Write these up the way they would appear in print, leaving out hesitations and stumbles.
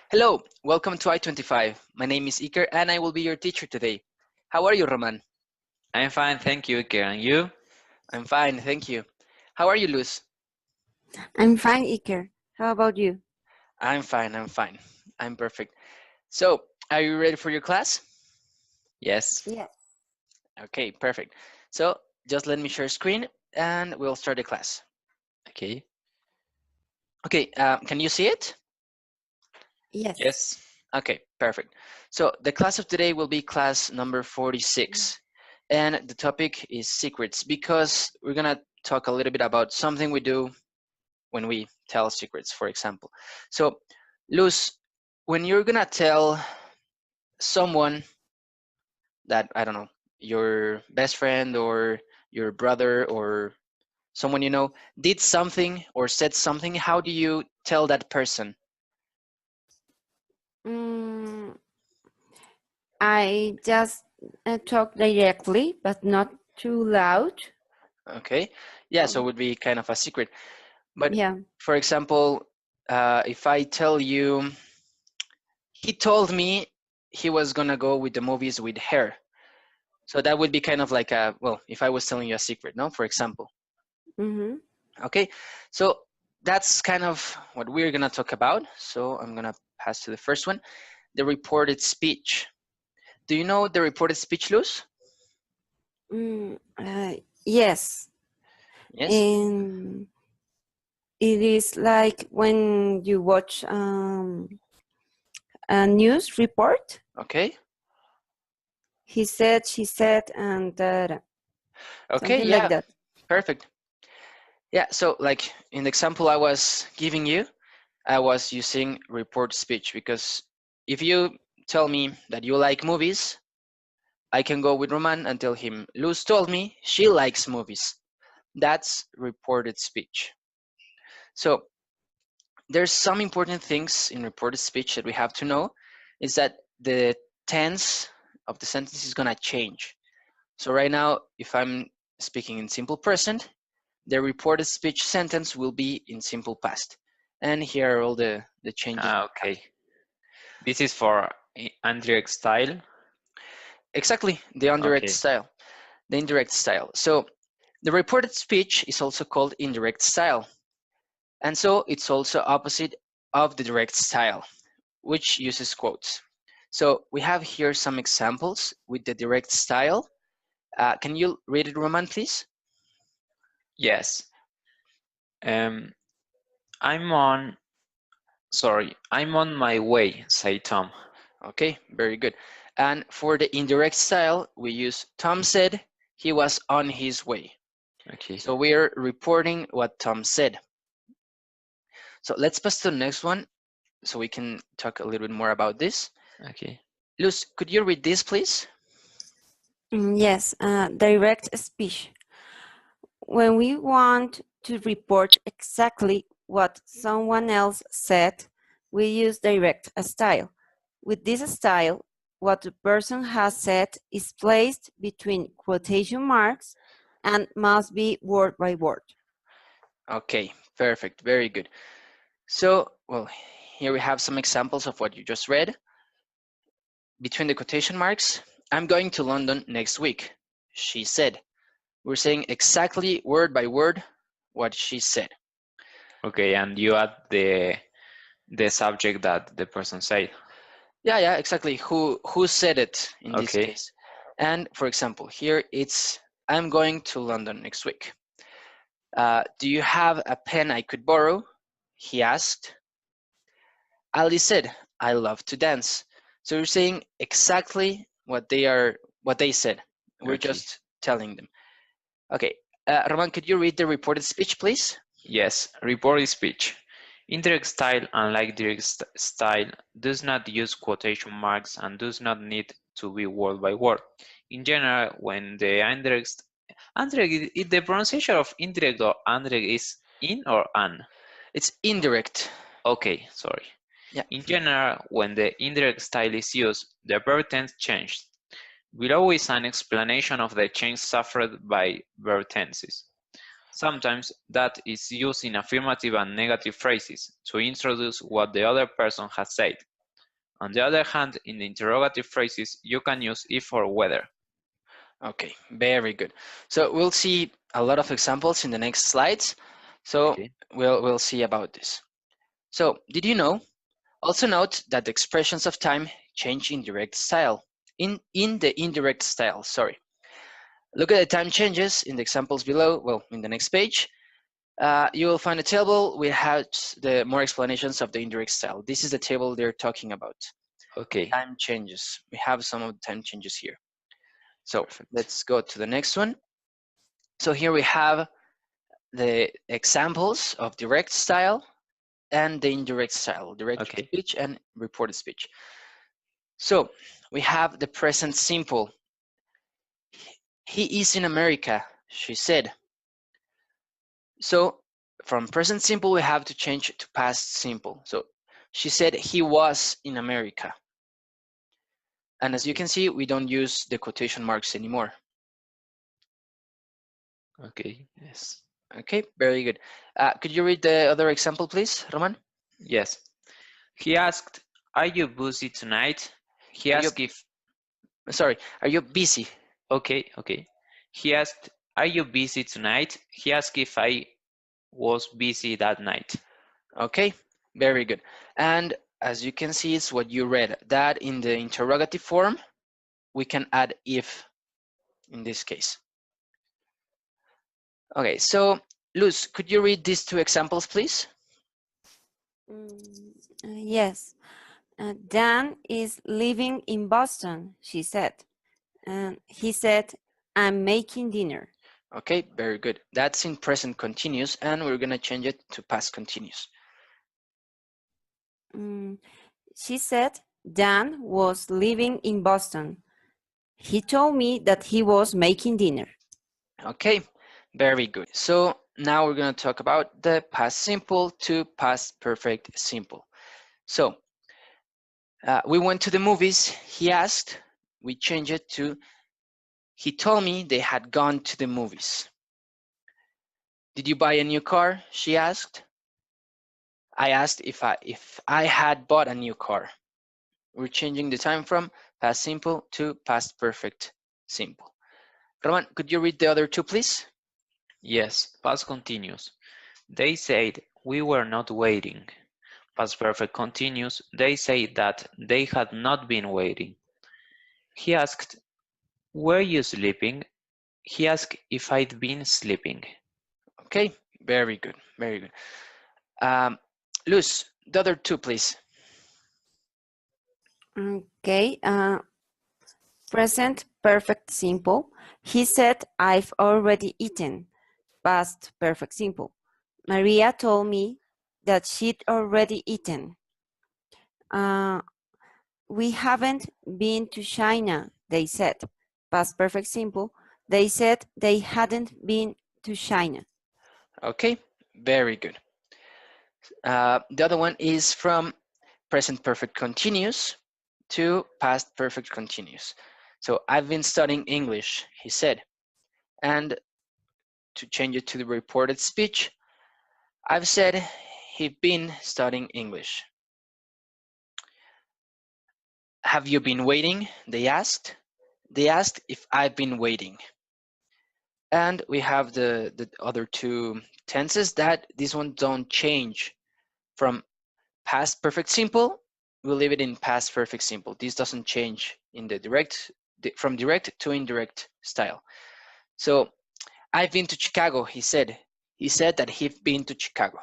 Hello, welcome to I-25. My name is Iker and I will be your teacher today. How are you, Roman? I'm fine, thank you, Iker. And you? I'm fine, thank you. How are you, Luz? I'm fine, Iker. How about you? I'm fine. I'm perfect. So, are you ready for your class? Yes. Yes. Okay, perfect. So, just let me share screen and we'll start the class. Okay. Okay, can you see it? Yes. Yes. Okay, perfect. So, the class of today will be class number 46. And the topic is secrets because we're going to talk a little bit about something we do when we tell secrets, for example. So, Luz, when you're gonna tell someone that, I don't know, your best friend or your brother or someone you know did something or said something, how do you tell that person? Mm, I just talk directly, but not too loud. Okay, yeah, so it would be kind of a secret. But Yeah. for example, if I tell you, he told me he was gonna go with the movies with her. So that would be kind of like a, well, if I was telling you a secret, no, for example. Mm-hmm. Okay, so that's kind of what we're gonna talk about. So I'm gonna pass to the first one, the reported speech. Do you know the reported speech, Luz? Yes. Yes. And it is like when you watch a news report. Okay. He said, she said, and Okay. something like Yeah. that. Perfect. Yeah. So like in the example I was giving you, I was using report speech because if you tell me that you like movies, I can go with Roman and tell him, Luz told me she likes movies. That's reported speech. So there's some important things in reported speech that we have to know is that the tense of the sentence is going to change. So right now, if I'm speaking in simple present, the reported speech sentence will be in simple past. And here are all the changes. Okay. This is for indirect style. Exactly, the indirect Okay. style. The indirect style. So the reported speech is also called indirect style. And so it's also opposite of the direct style, which uses quotes. So we have here some examples with the direct style. Can you read it, Roman, please? Yes. Um, I'm on. Sorry, I'm on my way, say Tom. Okay, very good. And for the indirect style, we use Tom said he was on his way. Okay. So we're reporting what Tom said. So let's pass to the next one so we can talk a little bit more about this. Okay. Luz, could you read this, please? Yes. Direct speech. When we want to report exactly what someone else said, we use direct style. With this style, what the person has said is placed between quotation marks and must be word by word. Okay, perfect, very good. So, well, here we have some examples of what you just read. Between the quotation marks, I'm going to London next week, she said. We're saying exactly word by word what she said. Okay, and you add the subject that the person said. Yeah, exactly. Who said it in this Okay. case? And for example, here it's I'm going to London next week. Do you have a pen I could borrow? He asked. Ali said, I love to dance. So you're saying exactly what they said. We're Okay. just telling them. Okay. Roman, could you read the reported speech, please? Yes, reported speech. Indirect style, unlike direct style, does not use quotation marks and does not need to be word by word. In general, when the indirect the pronunciation of indirect or indirect is in or an. It's indirect. Okay, sorry. Yeah. In general, when the indirect style is used, the verb tense changes. Below is an explanation of the change suffered by verb tenses. Sometimes that is used in affirmative and negative phrases to introduce what the other person has said. On the other hand, in the interrogative phrases, you can use if or whether. Okay, very good. So we'll see a lot of examples in the next slides. So Okay. we'll see about this. So did you know? Also note that the expressions of time change in direct style. In the indirect style, sorry. Look at the time changes in the examples below, well, in the next page. You will find a table which has the more explanations of the indirect style. This is the table they're talking about. Okay. Time changes. We have some of the time changes here. So Perfect. let's go to the next one. So here we have the examples of direct style and the indirect style, direct Okay. speech and reported speech. So we have the present simple. He is in America, she said. So from present simple, we have to change it to past simple. So she said he was in America. And as you Okay. can see, we don't use the quotation marks anymore. Okay. Yes. Okay, very good. Could you read the other example, please, Roman? Yes. He asked, "Are you busy tonight?" He Are you, asked if. sorry, are you busy? Okay. Okay. He asked, "Are you busy tonight?" He asked if I was busy that night. Okay, very good. And as you can see, it's what you read, that in the interrogative form, we can add if in this case. Okay, so Luz, could you read these two examples, please? Yes. Dan is living in Boston, she said. And he said, I'm making dinner. Okay, very good. That's in present continuous, and we're gonna change it to past continuous. She said, Dan was living in Boston. He told me that he was making dinner. Okay, very good. So now we're gonna talk about the past simple to past perfect simple. So we went to the movies, he asked, we change it to, he told me they had gone to the movies. Did you buy a new car? She asked. I asked if I had bought a new car. We're changing the time from past simple to past perfect simple. Roman, could you read the other two, please? Yes. Past continuous. They said we were not waiting. Past perfect continuous. They said that they had not been waiting. He asked, "Were you sleeping?" He asked if I'd been sleeping. Okay, very good, very good. Luz, the other two, please. Okay. Present perfect simple. He said, I've already eaten. Past perfect simple. Maria told me that she'd already eaten. We haven't been to China, they said. Past perfect simple. They said they hadn't been to China. Okay, very good. The other one is from present perfect continuous to past perfect continuous. So I've been studying English, he said. And to change it to the reported speech, I've said he'd been studying English. Have you been waiting? They asked. They asked if I've been waiting. And we have the other two tenses that this one don't change from past perfect simple. We'll leave it in past perfect simple. This doesn't change in the direct, from direct to indirect style. So I've been to Chicago, he said. He said that he'd been to Chicago.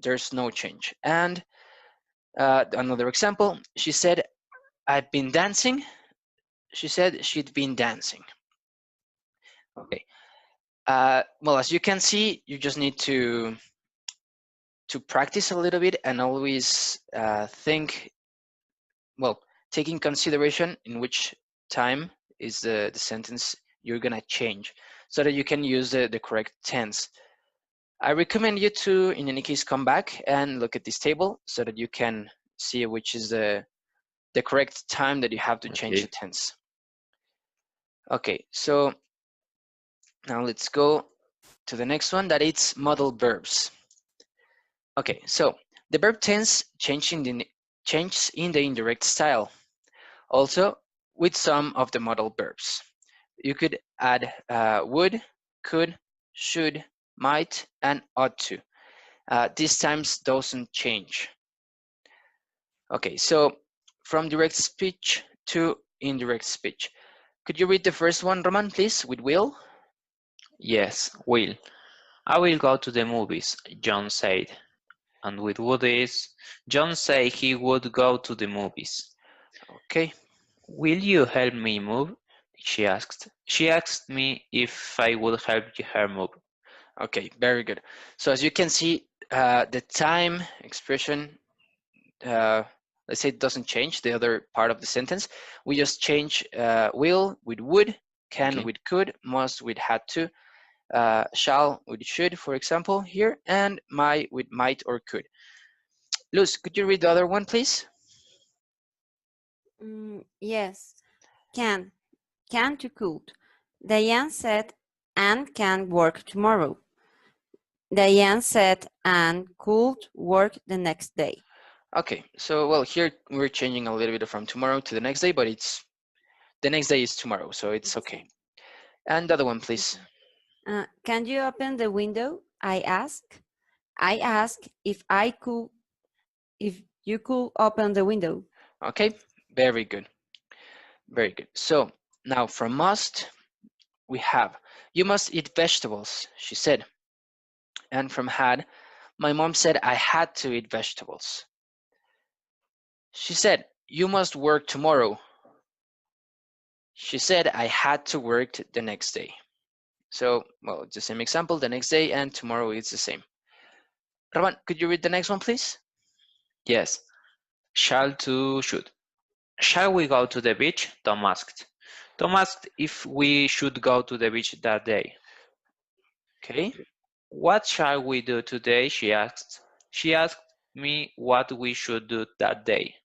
There's no change. And another example, she said, I've been dancing. She said she'd been dancing. Okay. Well, as you can see, you just need to practice a little bit and always think, well, take in consideration in which time is the sentence you're gonna change so that you can use the correct tense. I recommend you to, in any case, come back and look at this table so that you can see which is the correct time that you have to change the Okay. tense. Okay, so now let's go to the next one, that it's modal verbs. Okay, so the verb tense changing changes in the indirect style. Also, with some of the modal verbs. You could add would, could, should, might, and ought to. These times doesn't change. Okay, so from direct speech to indirect speech. Could you read the first one, Roman, please, with will? Yes, will. I will go to the movies, John said. And with would is, John said he would go to the movies. Okay, Will you help me move? She asked. She asked me if I would help her move. okay, very good. So as you can see, the time expression, uh, let's say it doesn't change the other part of the sentence. We just change will with would, can Okay. with could, must with had to, shall with should, for example, here, and might with might or could. Luz, could you read the other one, please? Yes, can. Can to could. Diane said Anne can work tomorrow. Diane said Anne could work the next day. Okay, so well, here we're changing a little bit from tomorrow to the next day, but it's the next day is tomorrow, so it's The okay. same. And the other one, please. Can you open the window? I asked. I asked if you could open the window. Okay, very good, very good. So now from must, we have, you must eat vegetables, she said. And from had, my mom said I had to eat vegetables. She said, you must work tomorrow. She said I had to work the next day. So, well, it's the same example, the next day and tomorrow it's the same. Roman, could you read the next one, please? Yes. Shall to should. Shall we go to the beach? Tom asked. Tom asked if we should go to the beach that day. Okay, What shall we do today? She asked. She asked me what we should do that day.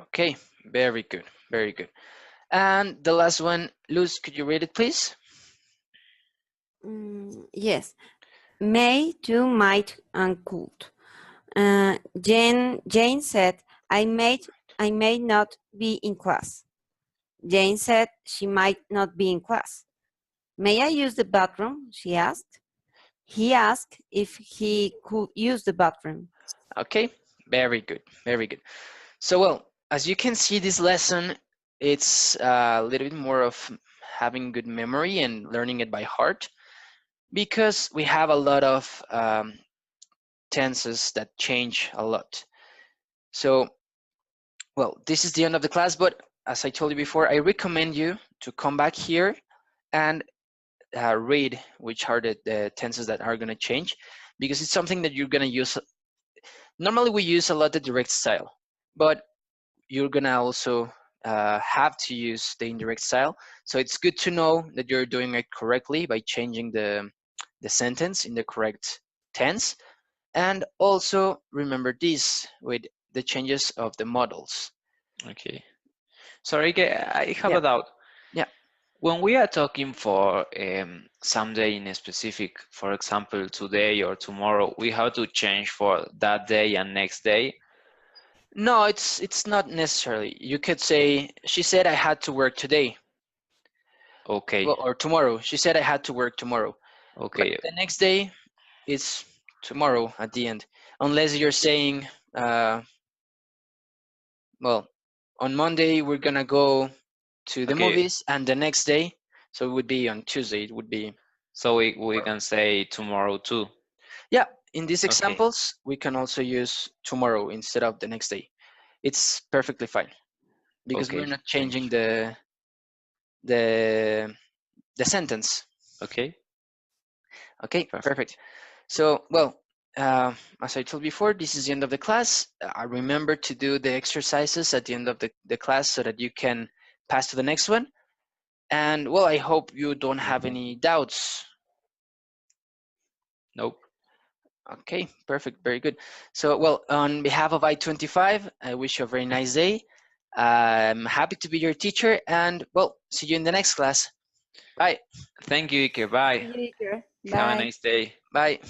okay, very good, very good. And the last one, Luz, could you read it, please? Yes, may to might and could. Jane said, I may not be in class. Jane said she might not be in class. May I use the bathroom? She asked. He asked if he could use the bathroom. Okay, very good, very good. So, well, as you can see, this lesson, it's a little bit more of having good memory and learning it by heart because we have a lot of tenses that change a lot. So, well, this is the end of the class, but as I told you before, I recommend you to come back here and read which are the tenses that are going to change because it's something that you're going to use. Normally, we use a lot the direct style, but you're going to also have to use the indirect style. So it's good to know that you're doing it correctly by changing the sentence in the correct tense. And also remember this with the changes of the models. Okay. Sorry, I have Yeah, a doubt. yeah. When we are talking for someday in a specific, for example, today or tomorrow, we have to change for that day and next day. No, it's not necessarily. You could say, she said I had to work today. Okay, Well, or tomorrow. She said I had to work tomorrow. But okay, the next day is tomorrow at the end. Unless you're saying, well, on Monday we're gonna go to the okay. movies, and the next day, so it would be on Tuesday. It would be So we tomorrow. can say tomorrow too. Yeah, in these Okay, examples, we can also use tomorrow instead of the next day. It's perfectly fine because we're okay, not thank changing you. the the sentence. Okay, Okay, perfect. perfect. So, well, as I told before, this is the end of the class. I remember to do the exercises at the end of the class so that you can pass to the next one. And well, I hope you don't have any doubts. Nope. Okay, perfect, very good. So, well, on behalf of I-25, I wish you a very nice day. I'm happy to be your teacher, and well, see you in the next class. Bye. Thank you, Ike. Bye. See you later. Have a Bye. nice day. Bye.